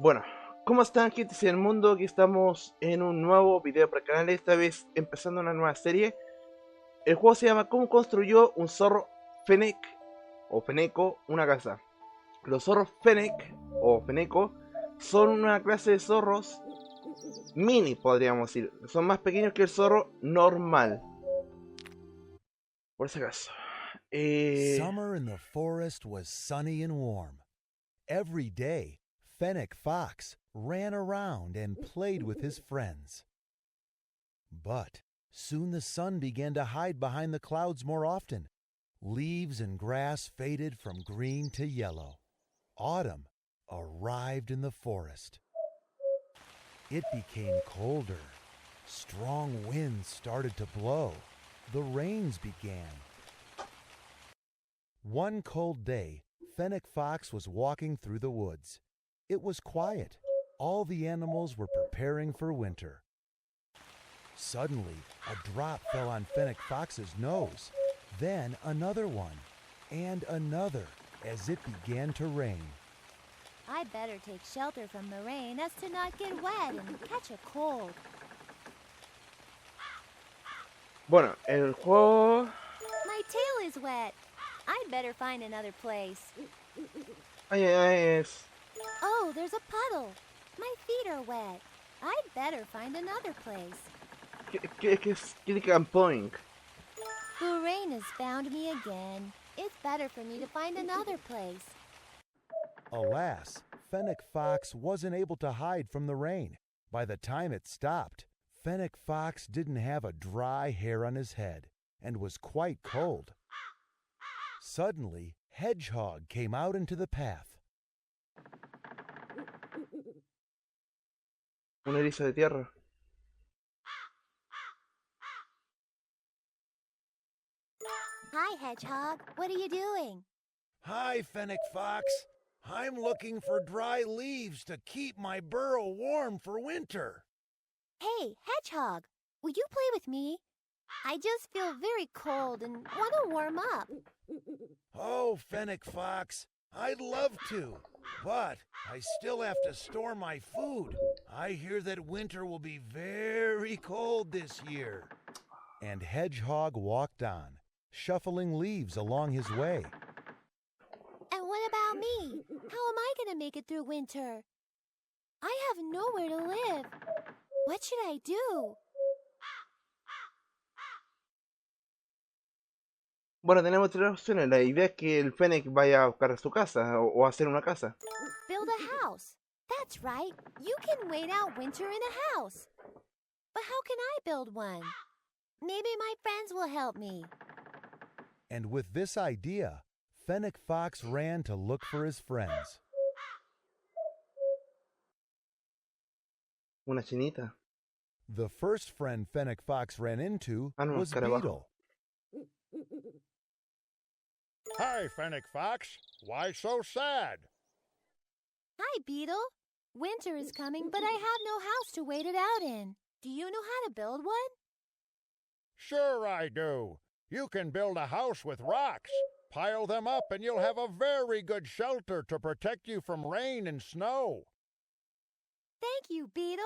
Bueno, ¿cómo están, gente del mundo? Aquí estamos en un nuevo video para el canal, esta vez empezando una nueva serie. El juego se llama ¿Cómo construyó un zorro Fennec o Feneco una casa? Los zorros Fennec o Feneco son una clase de zorros mini, podríamos decir. Son más pequeños que el zorro normal. Por si acaso. Summer in the forest was sunny and warm. Every day, Fennec Fox ran around and played with his friends. But soon the sun began to hide behind the clouds more often. Leaves and grass faded from green to yellow. Autumn arrived in the forest. It became colder. Strong winds started to blow. The rains began. One cold day, Fennec Fox was walking through the woods. It was quiet. All the animals were preparing for winter. Suddenly, a drop fell on Fennec Fox's nose, then another one, and another, as it began to rain. I better take shelter from the rain as to not get wet and catch a cold. Bueno, el juego... My tail is wet. I'd better find another place. Ay, ay, ay, es... Oh, there's a puddle. My feet are wet. I'd better find another place. ¿Qué camping? The rain has found me again. It's better for me to find another place. Alas, Fennec Fox wasn't able to hide from the rain. By the time it stopped, Fennec Fox didn't have a dry hair on his head and was quite cold. Suddenly, Hedgehog came out into the path. Una eriza de tierra. Hi, Hedgehog. What are you doing? Hi, Fennec Fox. I'm looking for dry leaves to keep my burrow warm for winter. Hey, Hedgehog. Will you play with me? I just feel very cold and want to warm up. Oh, Fennec Fox, I'd love to, but I still have to store my food. I hear that winter will be very cold this year. And Hedgehog walked on, shuffling leaves along his way. And what about me? How am I going to make it through winter? I have nowhere to live. What should I do? Bueno, tenemos tres opciones. La idea es que el Fennec vaya a buscar su casa o hacer una casa. Build a house. That's right. You can wait out winter in a house. But how can I build one? Maybe my friends will help me. And with this idea, Fennec Fox ran to look for his friends. Una chinita. The first friend Fennec Fox ran into no, was escarabajo. Beetle. Hi, Fennec Fox. Why so sad? Hi, Beetle. Winter is coming, but I have no house to wait it out in. Do you know how to build one? Sure I do. You can build a house with rocks. Pile them up and you'll have a very good shelter to protect you from rain and snow. Thank you, Beetle.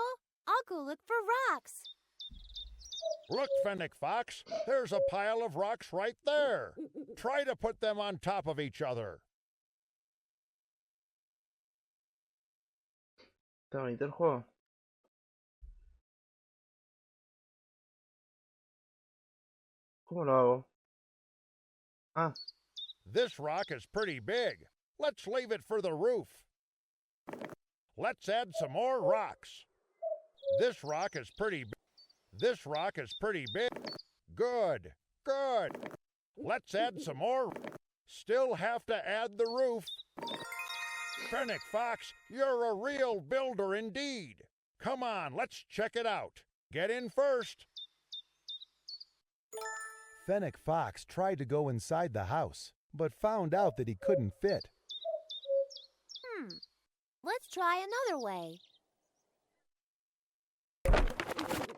I'll go look for rocks. Look, Fennec Fox, there's a pile of rocks right there. Try to put them on top of each other. Está bonito el juego. ¿Cómo lo hago? Ah, This rock is pretty big. Let's leave it for the roof. Let's add some more rocks. This rock is pretty big. This rock is pretty big. Good, good. Let's add some more. Still have to add the roof. Fennec Fox, you're a real builder indeed. Come on, let's check it out. Get in first. Fennec Fox tried to go inside the house, but found out that he couldn't fit. Let's try another way.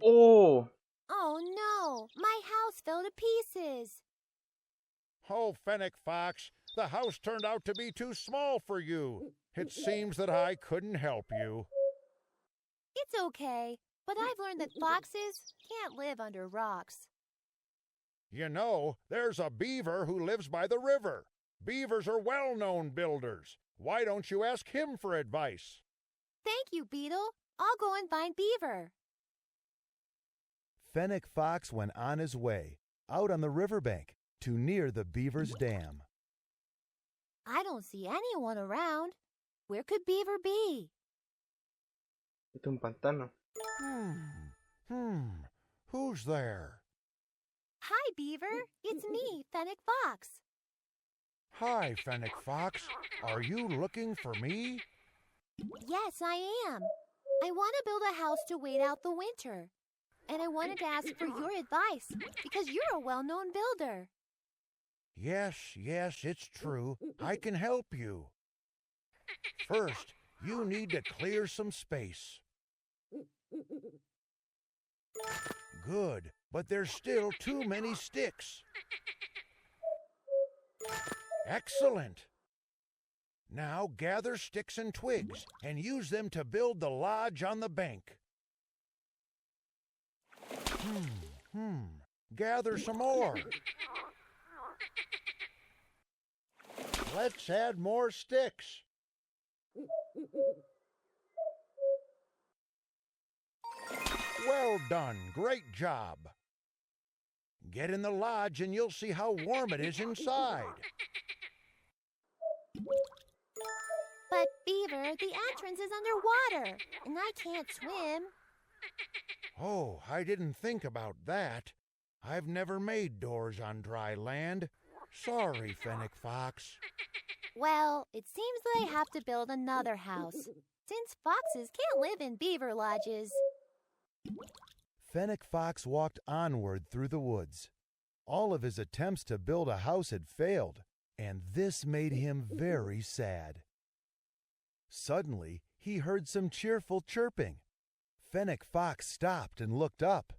oh, Oh no, my house fell to pieces. Oh, Fennec Fox, the house turned out to be too small for you. It seems that I couldn't help you. It's okay, but I've learned that foxes can't live under rocks. You know, there's a beaver who lives by the river. Beavers are well-known builders. Why don't you ask him for advice? Thank you, Beetle. I'll go and find Beaver. Fennec Fox went on his way, out on the riverbank, to near the beaver's dam. I don't see anyone around. Where could Beaver be? Este es un pantano. Who's there? Hi, Beaver. It's me, Fennec Fox. Hi, Fennec Fox. Are you looking for me? Yes, I am. I want to build a house to wait out the winter. And I wanted to ask for your advice because you're a well-known builder. Yes, it's true. I can help you. First, you need to clear some space. Good, but there's still too many sticks. Excellent. Now gather sticks and twigs and use them to build the lodge on the bank. Gather some more. Let's add more sticks. Well done. Great job. Get in the lodge and you'll see how warm it is inside. But, Beaver, the entrance is underwater, and I can't swim. Oh, I didn't think about that. I've never made doors on dry land. Sorry, Fennec Fox. Well, it seems that I have to build another house, since foxes can't live in beaver lodges. Fennec Fox walked onward through the woods. All of his attempts to build a house had failed, and this made him very sad. Suddenly, he heard some cheerful chirping. Fennec Fox stopped and looked up.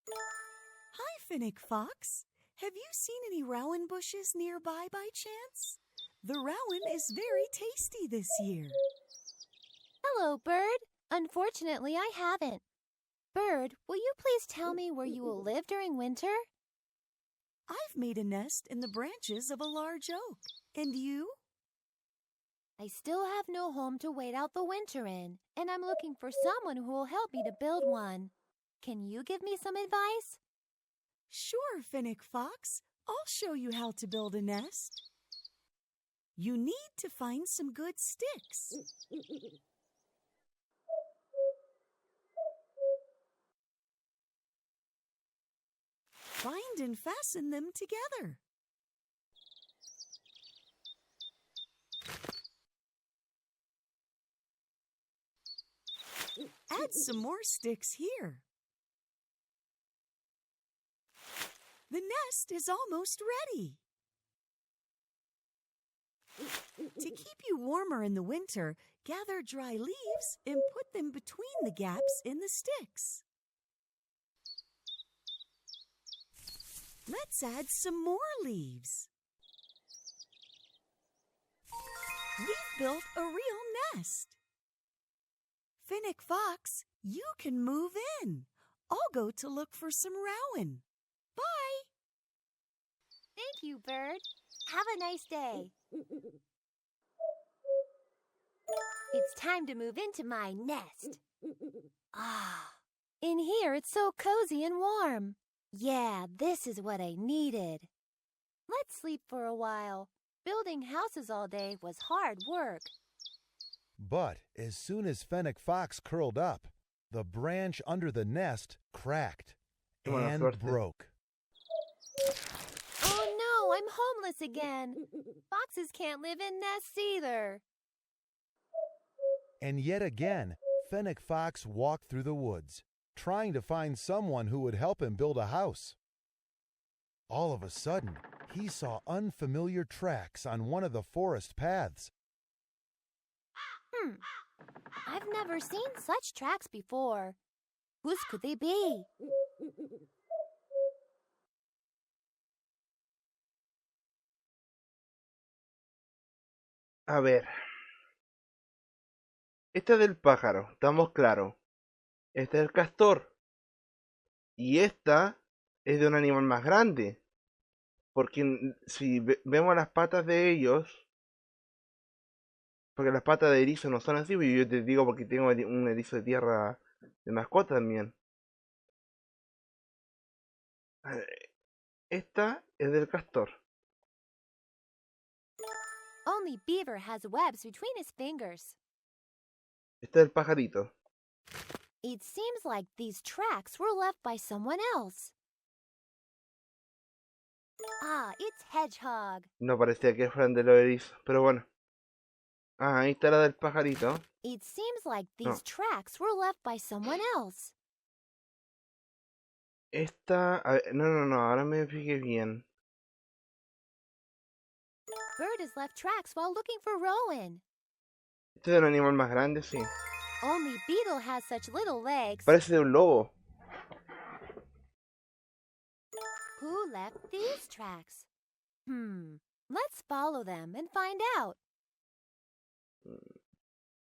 Hi, Fennec Fox. Have you seen any rowan bushes nearby by chance? The rowan is very tasty this year. Hello, Bird. Unfortunately, I haven't. Bird, will you please tell me where you will live during winter? I've made a nest in the branches of a large oak. And you? I still have no home to wait out the winter in, and I'm looking for someone who will help me to build one. Can you give me some advice? Sure, Fennec Fox. I'll show you how to build a nest. You need to find some good sticks. Find and fasten them together. Add some more sticks here. The nest is almost ready. To keep you warmer in the winter, gather dry leaves and put them between the gaps in the sticks. Let's add some more leaves. We've built a real nest. Fennec Fox, you can move in. I'll go to look for some rowan. Bye. Thank you, Bird. Have a nice day. It's time to move into my nest. In here it's so cozy and warm. Yeah, this is what I needed. Let's sleep for a while. Building houses all day was hard work. But as soon as Fennec Fox curled up, the branch under the nest cracked and broke. Oh no, I'm homeless again. Foxes can't live in nests either. And yet again, Fennec Fox walked through the woods, trying to find someone who would help him build a house. All of a sudden, he saw unfamiliar tracks on one of the forest paths. I've never seen such tracks before. Whose could they be? A ver. Esta es del pájaro, estamos claros. Esta es del castor. Y esta es de un animal más grande. Porque si vemos las patas de ellos, porque las patas de erizo no son así, pues yo te digo porque tengo un erizo de tierra de mascota también. A ver, esta es del castor. Only Beaver has webs between his fingers. Esta es del pajarito. It seems like these tracks were left by someone else. Ah, it's Hedgehog. No parecía que fueran de los erizos, pero bueno. Ah, ahí está la del pajarito. It seems like No. these tracks were left by someone else. Esta... a ver, no, ahora me fijé bien. Bird has left tracks while looking for Rowan. Este es de un animal más grande, sí. Only Beetle has such little legs. Parece de un lobo. Who left these tracks? Let's follow them and find out.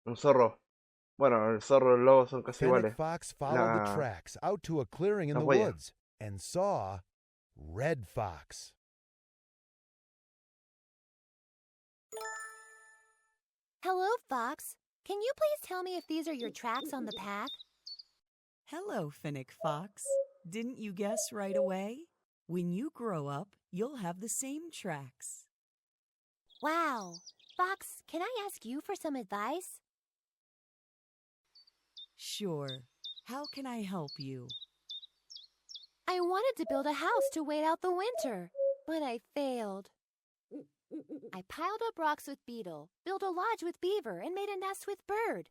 Un zorro. Bueno, el zorro y el lobo son casi Fennec iguales. Fox followed the La- tracks out to a clearing in la the huella. woods and saw Red Fox. Hello, Fox. Can you please tell me if these are your tracks on the path? Hello, Fennec Fox. Didn't you guess right away? When you grow up, you'll have the same tracks. Wow. Fox, can I ask you for some advice? Sure. How can I help you? I wanted to build a house to wait out the winter, but I failed. I piled up rocks with Beetle, built a lodge with Beaver, and made a nest with Bird.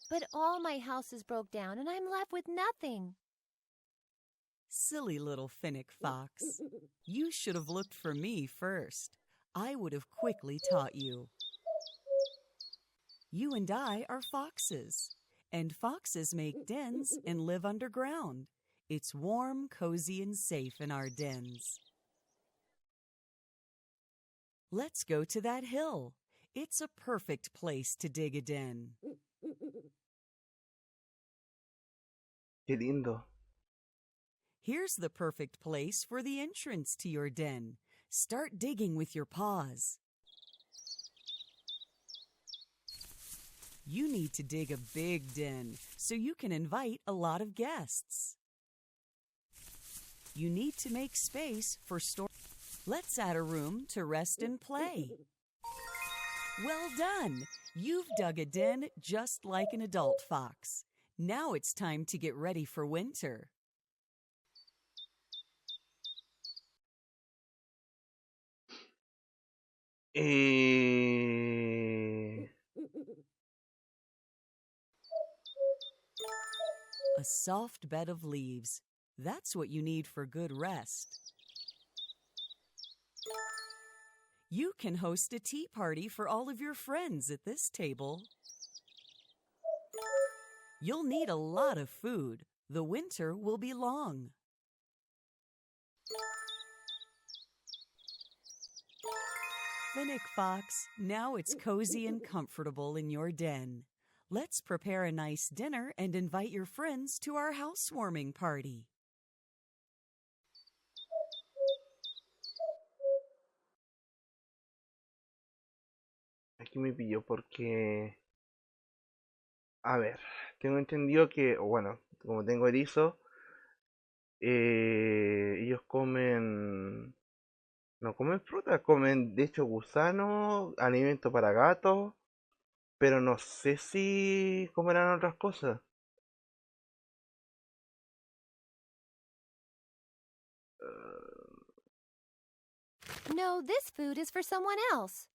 But all my houses broke down and I'm left with nothing. Silly little Fennec Fox. You should have looked for me first. I would have quickly taught you. You and I are foxes, and foxes make dens and live underground. It's warm, cozy, and safe in our dens. Let's go to that hill. It's a perfect place to dig a den. Qué lindo. Here's the perfect place for the entrance to your den. Start digging with your paws. You need to dig a big den so you can invite a lot of guests. You need to make space for storage. Let's add a room to rest and play. Well done! You've dug a den just like an adult fox. Now it's time to get ready for winter. A soft bed of leaves. That's what you need for good rest. You can host a tea party for all of your friends at this table. You'll need a lot of food. The winter will be long. Fennec Fox, now it's cozy and comfortable in your den. Let's prepare a nice dinner and invite your friends to our housewarming party. Aquí me pilló porque... A ver, tengo entendido que, o bueno, como tengo erizo, ellos comen... No comen fruta, comen de hecho gusanos, alimento para gatos, pero no sé si comerán otras cosas. No, this food is for someone else.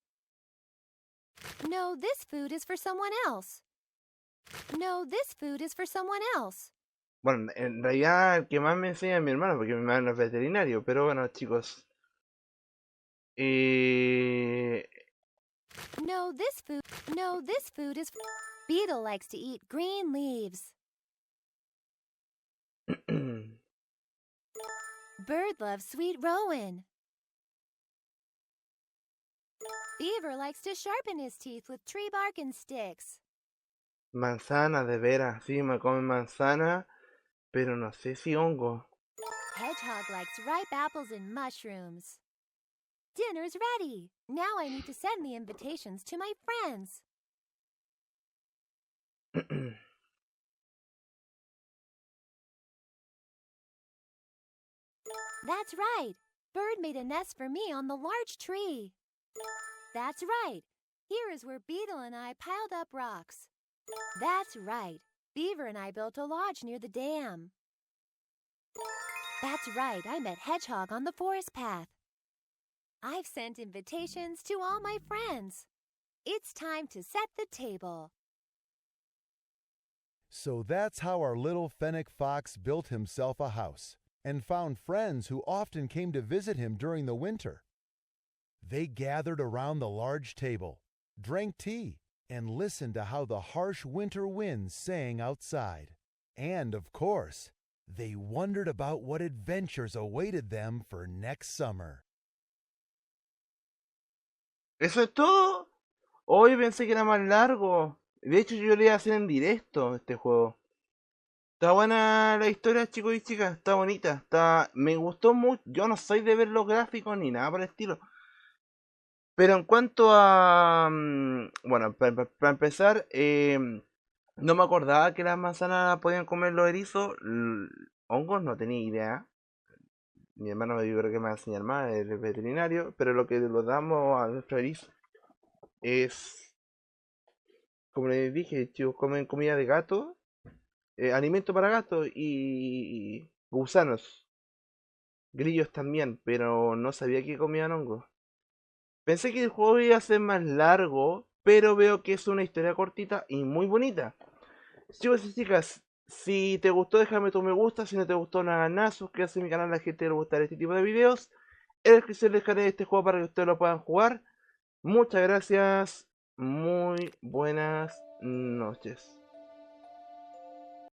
No, this food is for someone else. No, this food is for someone else. Bueno, en realidad el que más me enseña es mi hermano, porque mi hermano es veterinario, pero bueno, chicos. No, this food is... Beetle likes to eat green leaves. Bird loves sweet rowan. Beaver likes to sharpen his teeth with tree bark and sticks. Manzana, de veras, sí, me comen manzana, pero no sé si hongo. Hedgehog likes ripe apples and mushrooms. Dinner's ready. Now I need to send the invitations to my friends. That's right. Bird made a nest for me on the large tree. That's right. Here is where Beetle and I piled up rocks. That's right. Beaver and I built a lodge near the dam. That's right. I met Hedgehog on the forest path. I've sent invitations to all my friends. It's time to set the table. So that's how our little fennec fox built himself a house and found friends who often came to visit him during the winter. They gathered around the large table, drank tea, and listened to how the harsh winter winds sang outside. And, of course, they wondered about what adventures awaited them for next summer. ¿Eso es todo? Hoy pensé que era más largo. De hecho, yo lo iba a hacer en directo este juego. Está buena la historia, chicos y chicas. Está bonita. Me gustó mucho. Yo no soy de ver los gráficos ni nada por el estilo. Pero en cuanto a... bueno, para empezar, no me acordaba que las manzanas podían comer los erizos. Hongos no tenía idea. Mi hermano me dijo que me va a enseñar más, el veterinario. Pero lo que le damos a nuestro erizo es... Como les dije, chicos, comen comida de gato. Alimento para gatos y gusanos. Grillos también, pero no sabía que comían hongos. Pensé que el juego iba a ser más largo, pero veo que es una historia cortita y muy bonita. Chicos y chicas, si te gustó déjame tu me gusta, si no te gustó nada, suscríbete a mi canal, a la gente le gustará este tipo de videos. En la descripción les dejaré este juego para que ustedes lo puedan jugar. Muchas gracias, muy buenas noches.